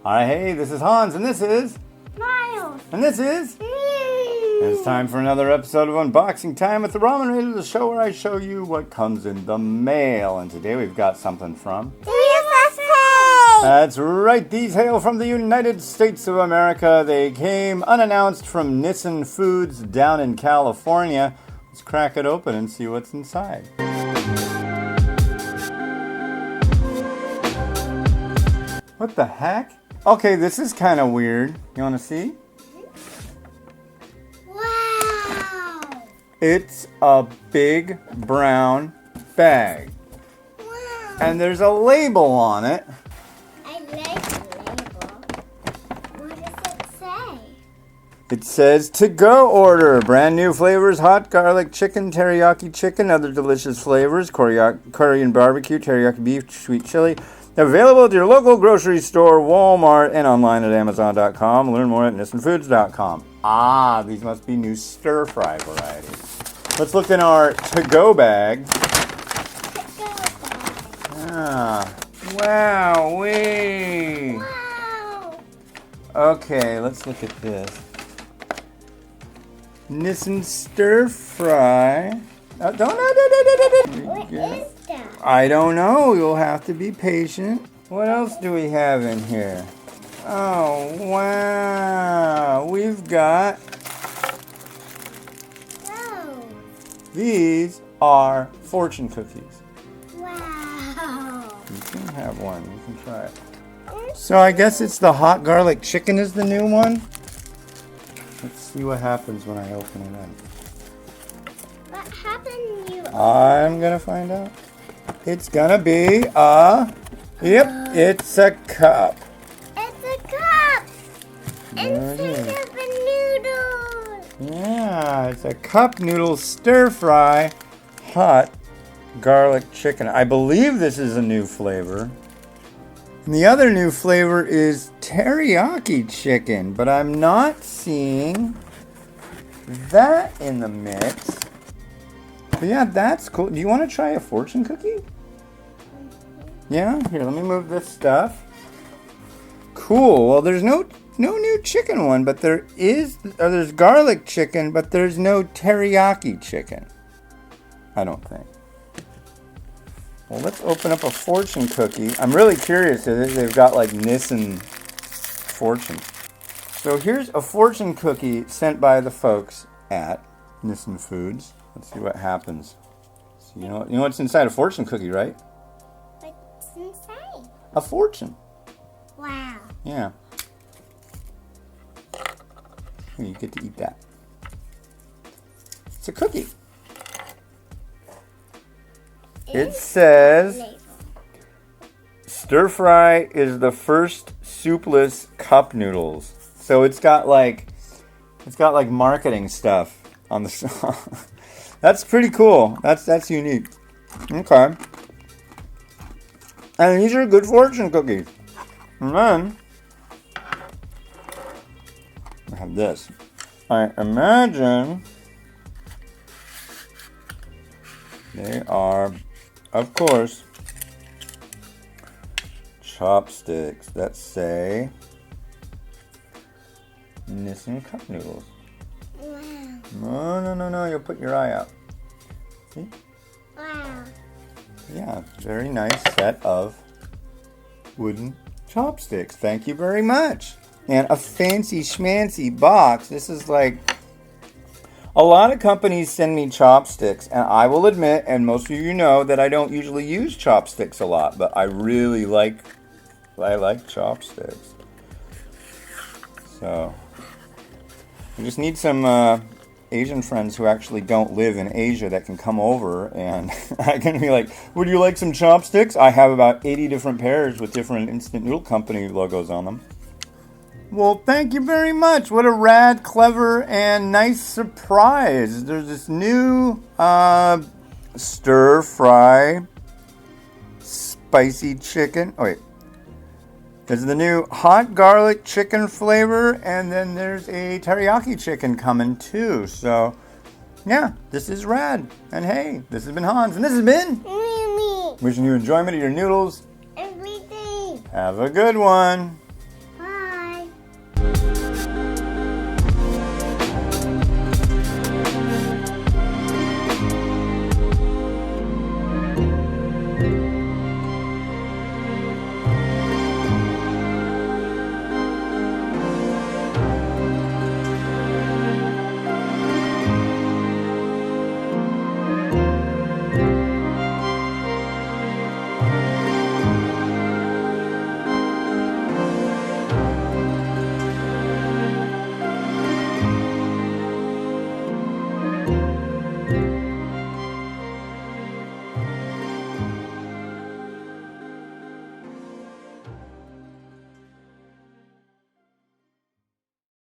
Hi, hey, this is Hans, and this is Miles. And this is It's time for another episode of Unboxing Time with the Ramen Raiders, the show where I show you what comes in the mail. And today we've got something from USA. That's right, these hail from the United States of America. They came unannounced from Nissin Foods down in California. Let's crack it open and see what's inside. What the heck? Okay, this is kind of weird. You want to see? Wow. It's a big brown bag. Wow. And there's a label on it. I like the label. What does it say? It says to go order. Brand new flavors: hot garlic chicken, teriyaki chicken, other delicious flavors, Korean barbecue, teriyaki beef, sweet chili. Available at your local grocery store, Walmart, and online at Amazon.com. Learn more at NissinFoods.com. Ah, these must be new stir-fry varieties. Let's look in our to-go bag. Ah, wowee. Wow. Okay, let's look at this. Nissin stir-fry. What is that? I don't know. You'll have to be patient. What else do we have in here? Oh, wow. We've got... Oh. These are fortune cookies. Wow. You can have one. You can try it. So I guess it's the hot garlic chicken is the new one. Let's see what happens when I open it up. What happened? I'm gonna find out. It's gonna be a... Yep, it's a cup. It's a cup. There it is. Instead of a noodle. Yeah, it's a cup noodle stir-fry hot garlic chicken. I believe this is a new flavor. And the other new flavor is teriyaki chicken, but I'm not seeing that in the mix. But yeah, that's cool. Do you want to try a fortune cookie? Yeah? Here, let me move this stuff. Cool. Well, there's no new chicken one, but there's garlic chicken, but there's no teriyaki chicken. I don't think. Well, let's open up a fortune cookie. I'm really curious. They've got like Nissin fortune. So here's a fortune cookie sent by the folks at Nissin Foods. Let's see what happens. So you know what's inside a fortune cookie, right? What's inside? A fortune. Wow. Yeah. You get to eat that. It's a cookie. It says stir fry is the first soupless cup noodles. So it's got like marketing stuff on the That's pretty cool. That's unique. Okay. And these are good fortune cookies. And then I have this. I imagine they are, of course, chopsticks that say Nissin cup noodles. Wow. No. You'll put your eye out. See? Wow. Yeah, very nice set of wooden chopsticks. Thank you very much. And a fancy schmancy box. This is like... A lot of companies send me chopsticks, and I will admit, and most of you know, that I don't usually use chopsticks a lot, but I really like chopsticks. So... I just need some Asian friends who actually don't live in Asia that can come over and I can be like, would you like some chopsticks? I have about 80 different pairs with different instant noodle company logos on them. Well, thank you very much. What a rad, clever, and nice surprise. There's this new stir-fry spicy chicken. Oh, wait. There's the new hot garlic chicken flavor, and then there's a teriyaki chicken coming too. So Yeah, this is rad. And hey, this has been Hans, and this has been Me. wishing you enjoyment of your noodles. Everything. Have a good one. Bye.